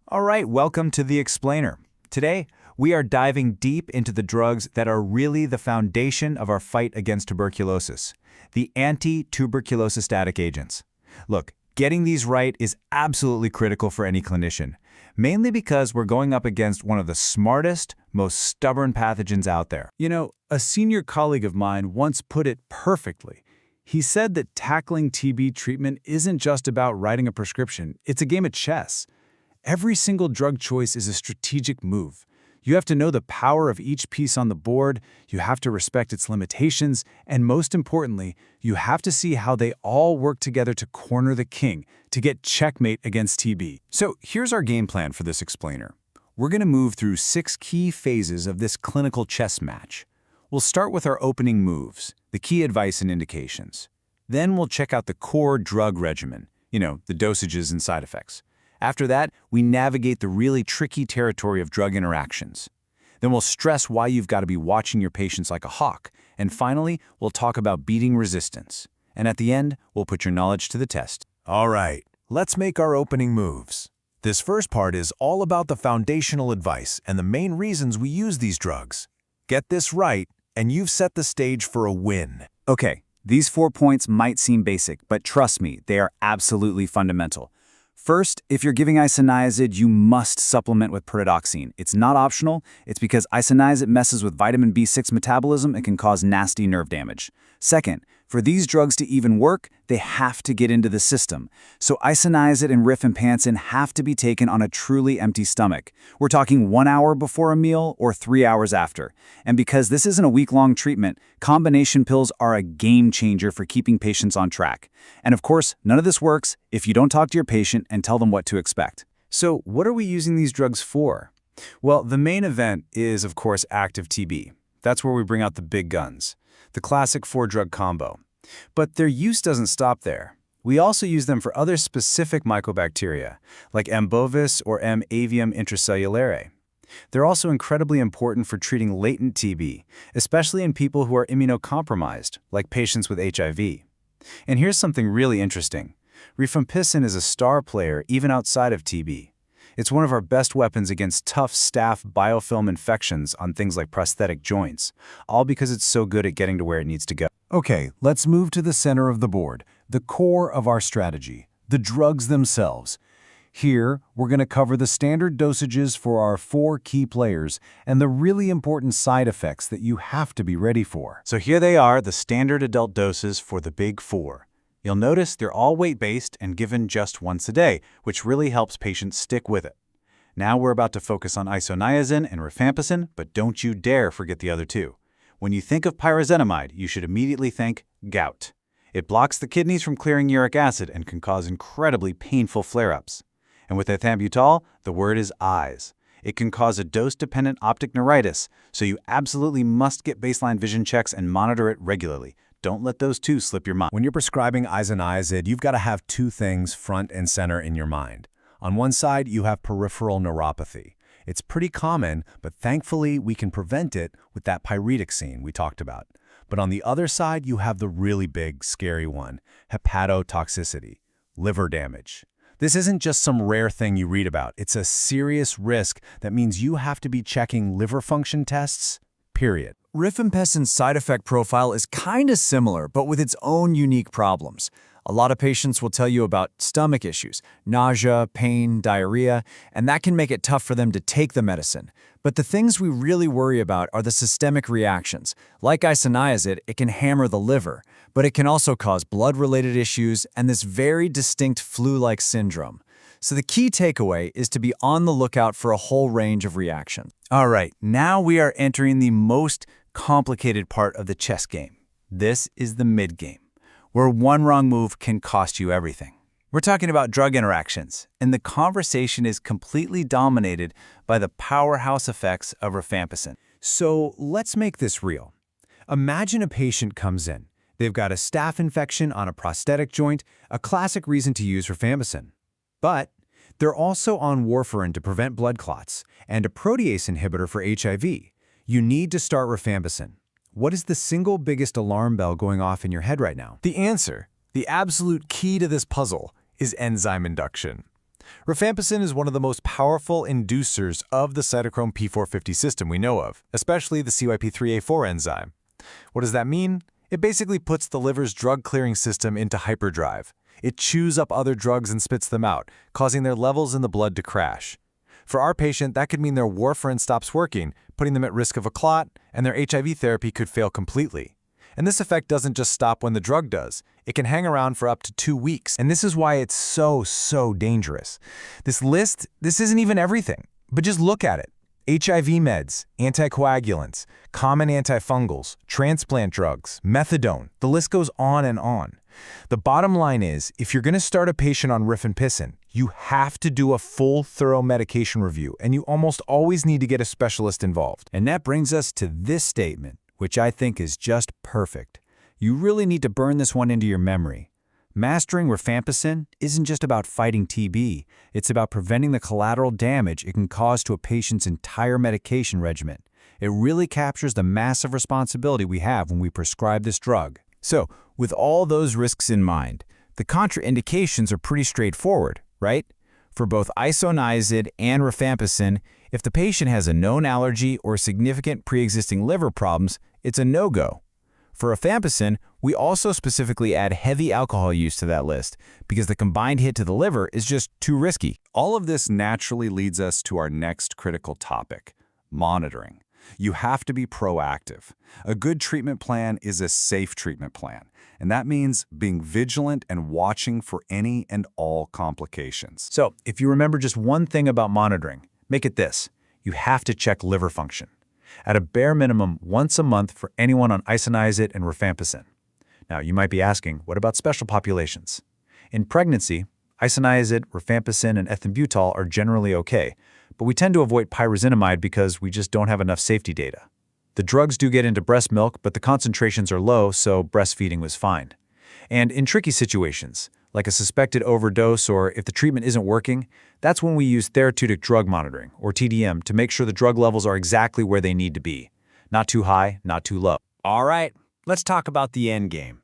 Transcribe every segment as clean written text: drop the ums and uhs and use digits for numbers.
All right, welcome to The Explainer. Today, we are diving deep into the drugs that are really the foundation of our fight against tuberculosis, the antituberculostatic agents. Look, getting these right is absolutely critical for any clinician, mainly because we're going up against one of the smartest, most stubborn pathogens out there. You know, a senior colleague of mine once put it perfectly. He said that tackling TB treatment isn't just about writing a prescription, it's a game of chess. Every single drug choice is a strategic move. You have to know the power of each piece on the board, you have to respect its limitations, and most importantly, you have to see how they all work together to corner the king, to get checkmate against TB. So here's our game plan for this explainer. We're going to move through 6 key phases of this clinical chess match. We'll start with our opening moves, the key advice and indications. Then we'll check out the core drug regimen, the dosages and side effects. After that, we navigate the really tricky territory of drug interactions. Then we'll stress why you've got to be watching your patients like a hawk. And finally, we'll talk about beating resistance. And at the end, we'll put your knowledge to the test. All right, let's make our opening moves. This first part is all about the foundational advice and the main reasons we use these drugs. Get this right, and you've set the stage for a win. Okay, these 4 points might seem basic, but trust me, they are absolutely fundamental. First, if you're giving isoniazid, you must supplement with pyridoxine. It's not optional. It's because isoniazid messes with vitamin B6 metabolism and can cause nasty nerve damage. Second, for these drugs to even work, they have to get into the system. So isoniazid and rifampicin have to be taken on a truly empty stomach. We're talking 1 hour before a meal or 3 hours after. And because this isn't a week-long treatment, combination pills are a game changer for keeping patients on track. And of course, none of this works if you don't talk to your patient and tell them what to expect. So what are we using these drugs for? Well, the main event is, of course, active TB. That's where we bring out the big guns, the classic 4-drug combo. But their use doesn't stop there. We also use them for other specific mycobacteria, like M. bovis or M. avium intracellulare. They're also incredibly important for treating latent TB, especially in people who are immunocompromised, like patients with HIV. And here's something really interesting. Rifampicin is a star player even outside of TB. It's one of our best weapons against tough staph biofilm infections on things like prosthetic joints, all because it's so good at getting to where it needs to go. Okay, let's move to the center of the board, the core of our strategy, the drugs themselves. Here, we're going to cover the standard dosages for our 4 key players and the really important side effects that you have to be ready for. So here they are, the standard adult doses for the big 4. You'll notice they're all weight-based and given just once a day, which really helps patients stick with it. Now we're about to focus on isoniazid and rifampicin, but don't you dare forget the other 2. When you think of pyrazinamide, you should immediately think gout. It blocks the kidneys from clearing uric acid and can cause incredibly painful flare-ups. And with ethambutol, the word is eyes. It can cause a dose-dependent optic neuritis, so you absolutely must get baseline vision checks and monitor it regularly. Don't let those 2 slip your mind. When you're prescribing isoniazid, you've got to have 2 things front and center in your mind. On one side, you have peripheral neuropathy. It's pretty common, but thankfully we can prevent it with that pyridoxine we talked about. But on the other side, you have the really big, scary one, hepatotoxicity, liver damage. This isn't just some rare thing you read about. It's a serious risk that means you have to be checking liver function tests, period. Rifampicin's side effect profile is kind of similar, but with its own unique problems. A lot of patients will tell you about stomach issues, nausea, pain, diarrhea, and that can make it tough for them to take the medicine. But the things we really worry about are the systemic reactions. Like isoniazid, it can hammer the liver, but it can also cause blood-related issues and this very distinct flu-like syndrome. So the key takeaway is to be on the lookout for a whole range of reactions. All right, now we are entering the most complicated part of the chess game. This is the mid-game, where one wrong move can cost you everything. We're talking about drug interactions, and the conversation is completely dominated by the powerhouse effects of rifampicin. So let's make this real. Imagine a patient comes in. They've got a staph infection on a prosthetic joint, a classic reason to use rifampicin. But they're also on warfarin to prevent blood clots and a protease inhibitor for HIV. You need to start rifampicin. What is the single biggest alarm bell going off in your head right now? The answer, the absolute key to this puzzle, is enzyme induction. Rifampicin is one of the most powerful inducers of the cytochrome P450 system we know of, especially the CYP3A4 enzyme. What does that mean? It basically puts the liver's drug-clearing system into hyperdrive. It chews up other drugs and spits them out, causing their levels in the blood to crash. For our patient, that could mean their warfarin stops working, putting them at risk of a clot, and their HIV therapy could fail completely. And this effect doesn't just stop when the drug does. It can hang around for up to 2 weeks. And this is why it's so dangerous. This list, this isn't even everything. But just look at it. HIV meds, anticoagulants, common antifungals, transplant drugs, methadone. The list goes on and on. The bottom line is, if you're going to start a patient on Rifampicin, you have to do a full, thorough medication review, and you almost always need to get a specialist involved. And that brings us to this statement, which I think is just perfect. You really need to burn this one into your memory. Mastering Rifampicin isn't just about fighting TB, it's about preventing the collateral damage it can cause to a patient's entire medication regimen. It really captures the massive responsibility we have when we prescribe this drug. So, with all those risks in mind, the contraindications are pretty straightforward, right? For both Isoniazid and Rifampicin, if the patient has a known allergy or significant pre-existing liver problems, it's a no-go. For Rifampicin, we also specifically add heavy alcohol use to that list because the combined hit to the liver is just too risky. All of this naturally leads us to our next critical topic, monitoring. You have to be proactive. A good treatment plan is a safe treatment plan, and that means being vigilant and watching for any and all complications. So, if you remember just one thing about monitoring, make it this. You have to check liver function. At a bare minimum, once a month for anyone on Isoniazid and Rifampicin. Now, you might be asking, what about special populations? In pregnancy, Isoniazid, Rifampicin, and Ethambutol are generally okay, but we tend to avoid Pyrazinamide because we just don't have enough safety data. The drugs do get into breast milk, but the concentrations are low, so breastfeeding was fine. And in tricky situations, like a suspected overdose or if the treatment isn't working, that's when we use therapeutic drug monitoring, or TDM, to make sure the drug levels are exactly where they need to be. Not too high, not too low. All right, let's talk about the end game.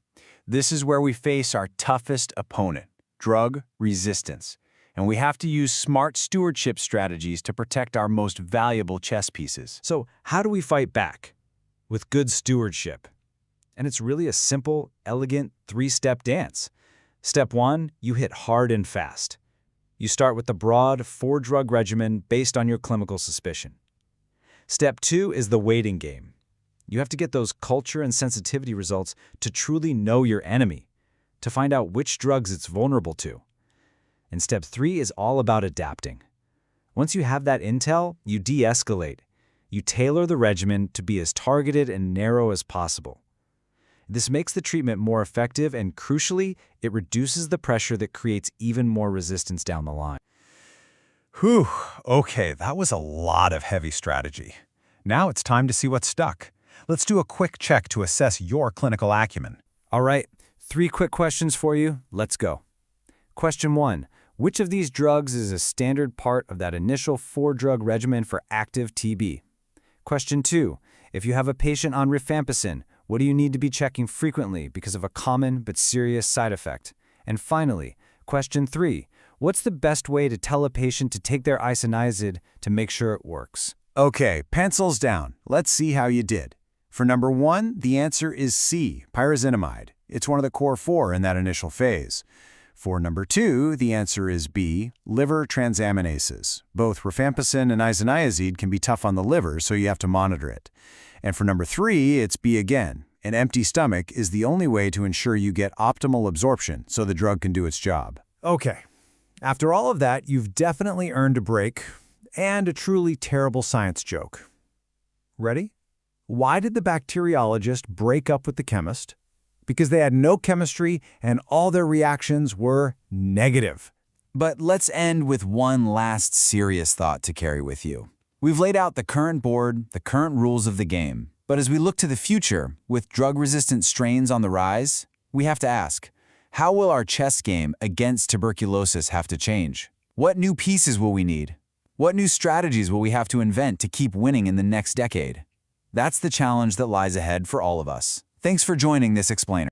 This is where we face our toughest opponent, drug resistance. And we have to use smart stewardship strategies to protect our most valuable chess pieces. So how do we fight back? With good stewardship. And it's really a simple, elegant, 3-step dance. Step 1, you hit hard and fast. You start with the broad 4-drug regimen based on your clinical suspicion. Step 2 is the waiting game. You have to get those culture and sensitivity results to truly know your enemy, to find out which drugs it's vulnerable to. And step 3 is all about adapting. Once you have that intel, you de-escalate. You tailor the regimen to be as targeted and narrow as possible. This makes the treatment more effective and, crucially, it reduces the pressure that creates even more resistance down the line. Whew, okay, that was a lot of heavy strategy. Now it's time to see what's stuck. Let's do a quick check to assess your clinical acumen. All right, 3 quick questions for you. Let's go. Question 1. Which of these drugs is a standard part of that initial 4-drug regimen for active TB? Question 2. If you have a patient on Rifampicin, what do you need to be checking frequently because of a common but serious side effect? And finally, question 3. What's the best way to tell a patient to take their Isoniazid to make sure it works? Okay, pencils down. Let's see how you did. For number 1, the answer is C, Pyrazinamide. It's one of the core 4 in that initial phase. For number 2, the answer is B, liver transaminases. Both Rifampicin and Isoniazid can be tough on the liver, so you have to monitor it. And for number 3, it's B again. An empty stomach is the only way to ensure you get optimal absorption so the drug can do its job. Okay. After all of that, you've definitely earned a break and a truly terrible science joke. Ready? Why did the bacteriologist break up with the chemist? Because they had no chemistry and all their reactions were negative. But let's end with one last serious thought to carry with you. We've laid out the current board, the current rules of the game. But as we look to the future, with drug-resistant strains on the rise, we have to ask, how will our chess game against tuberculosis have to change? What new pieces will we need? What new strategies will we have to invent to keep winning in the next decade? That's the challenge that lies ahead for all of us. Thanks for joining this explainer.